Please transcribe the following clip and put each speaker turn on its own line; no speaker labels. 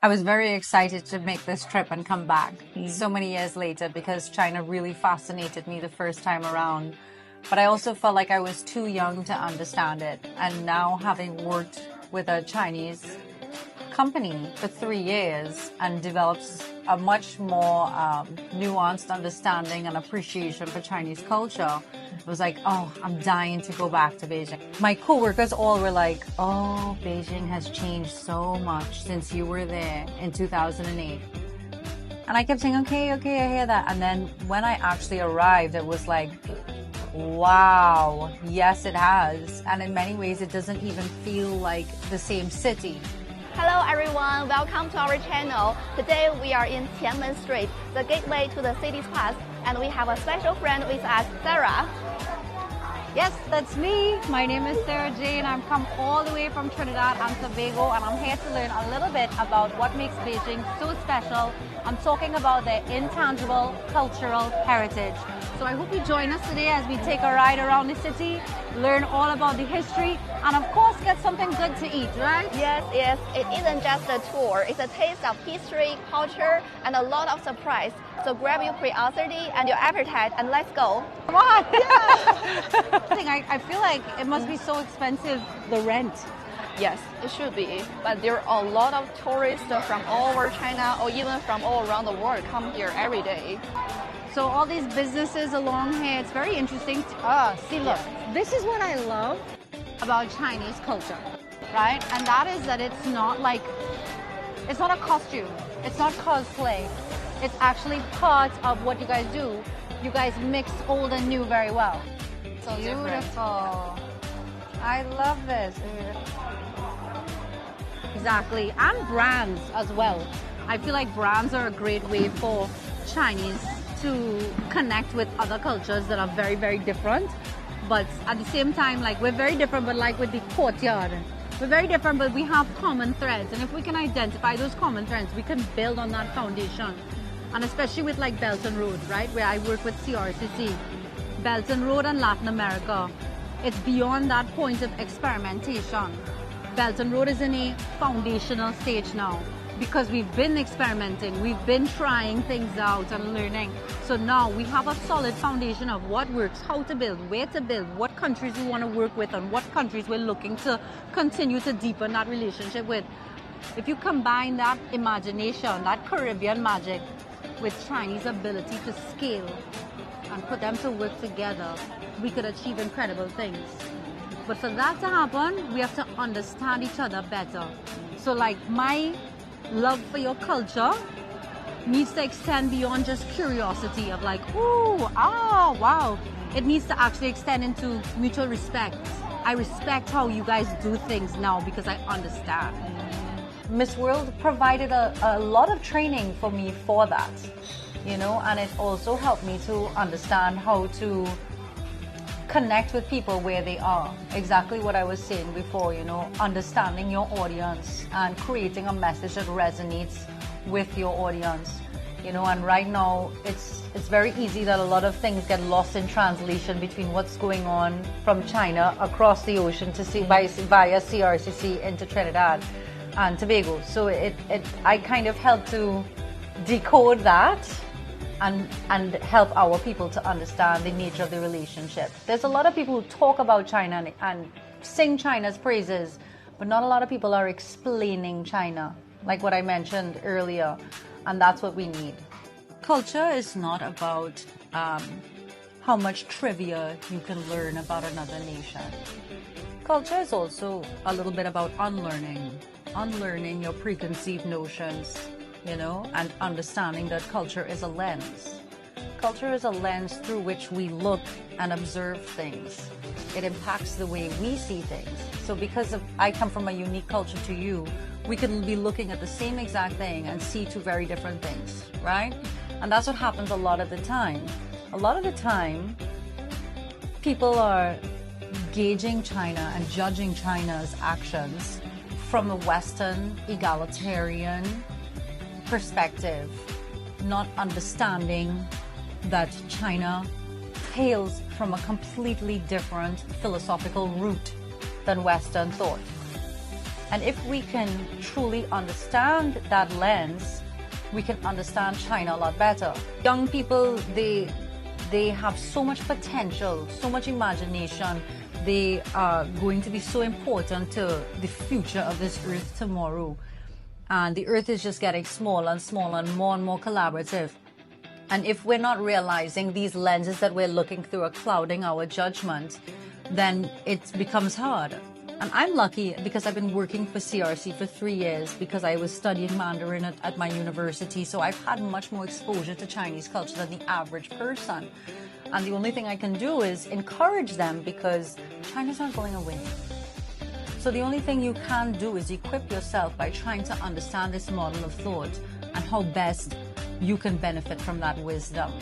I was very excited to make this trip and come back so many years later because China really fascinated me the first time around. But I also felt like I was too young to understand it. And now, having worked with a Chinese company for 3 years and developed a much more nuanced understanding and appreciation for Chinese culture, it was like, oh, I'm dying to go back to Beijing. My co-workers all were like, oh, Beijing has changed so much since you were there in 2008. And I kept saying, okay, I hear that. And then when I actually arrived, it was like, wow, yes, it has. And in many ways, it doesn't even feel like the same city.
Hello everyone, welcome to our channel. Today we are in Qianmen Street, the gateway to the city's past, and we have a special friend with us, Sarah.
Yes, that's me. My name is Sarah Jane. I'm come all the way from Trinidad and Tobago, and I'm here to learn a little bit about what makes Beijing so special. I'm talking about their intangible cultural heritage. So I hope you join us today as we take a ride around the city, learn all about the history, and of course get something good to eat, right?
Yes, it isn't just a tour. It's a taste of history, culture, and a lot of surprise. So grab your curiosity and your appetite and let's go.
Come on! Yeah. I feel like it must be so expensive, the rent.
Yes, it should be. But there are a lot of tourists from all over China or even from all around the world come here every day.
So all these businesses along here, it's very interesting. See, look, this is what I love about Chinese culture, right? And that is that it's not a costume. It's not cosplay. It's actually part of what you guys do. You guys mix old and new very well.
So beautiful. I love this.
Exactly. And brands as well. I feel like brands are a great way for Chinese to connect with other cultures that are very, very different. But at the same time, like, we're very different, but like with the courtyard, we're very different, but we have common threads. And if we can identify those common threads, we can build on that foundation. And especially with like Belt and Road, right? Where I work with CRCC. Belt and Road and Latin America, it's beyond that point of experimentation. Belt and Road is in a foundational stage now because we've been experimenting, we've been trying things out and learning. So now we have a solid foundation of what works, how to build, where to build, what countries we want to work with, and what countries we're looking to continue to deepen that relationship with. If you combine that imagination, that Caribbean magic, with Chinese ability to scale and put them to work together, we could achieve incredible things. But for that to happen, we have to understand each other better. So like my love for your culture needs to extend beyond just curiosity of like, ooh, wow. It needs to actually extend into mutual respect. I respect how you guys do things now because I understand.
Miss World provided a lot of training for me for that, you know, and it also helped me to understand how to connect with people where they are. Exactly what I was saying before, you know, understanding your audience and creating a message that resonates with your audience, you know. And right now it's very easy that a lot of things get lost in translation between what's going on from China across the ocean to see via CRCC into Trinidad and Tobago. So I kind of help to decode that and help our people to understand the nature of the relationship. There's a lot of people who talk about China and sing China's praises, but not a lot of people are explaining China, like what I mentioned earlier, and that's what we need. Culture is not about how much trivia you can learn about another nation. Culture is also a little bit about unlearning your preconceived notions, you know, and understanding that culture is a lens. Culture is a lens through which we look and observe things. It impacts the way we see things. So because I come from a unique culture to you, we could be looking at the same exact thing and see two very different things, right? And that's what happens a lot of the time. A lot of the time, people are gauging China and judging China's actions from a Western egalitarian perspective, not understanding that China hails from a completely different philosophical root than Western thought. And if we can truly understand that lens, we can understand China a lot better. Young people, they have so much potential, so much imagination. They are going to be so important to the future of this earth tomorrow. And the earth is just getting smaller and smaller and more collaborative. And if we're not realizing these lenses that we're looking through are clouding our judgment, then it becomes hard. And I'm lucky because I've been working for CRC for 3 years because I was studying Mandarin at my university. So I've had much more exposure to Chinese culture than the average person. And the only thing I can do is encourage them because China's not going away. So the only thing you can do is equip yourself by trying to understand this model of thought and how best you can benefit from that wisdom.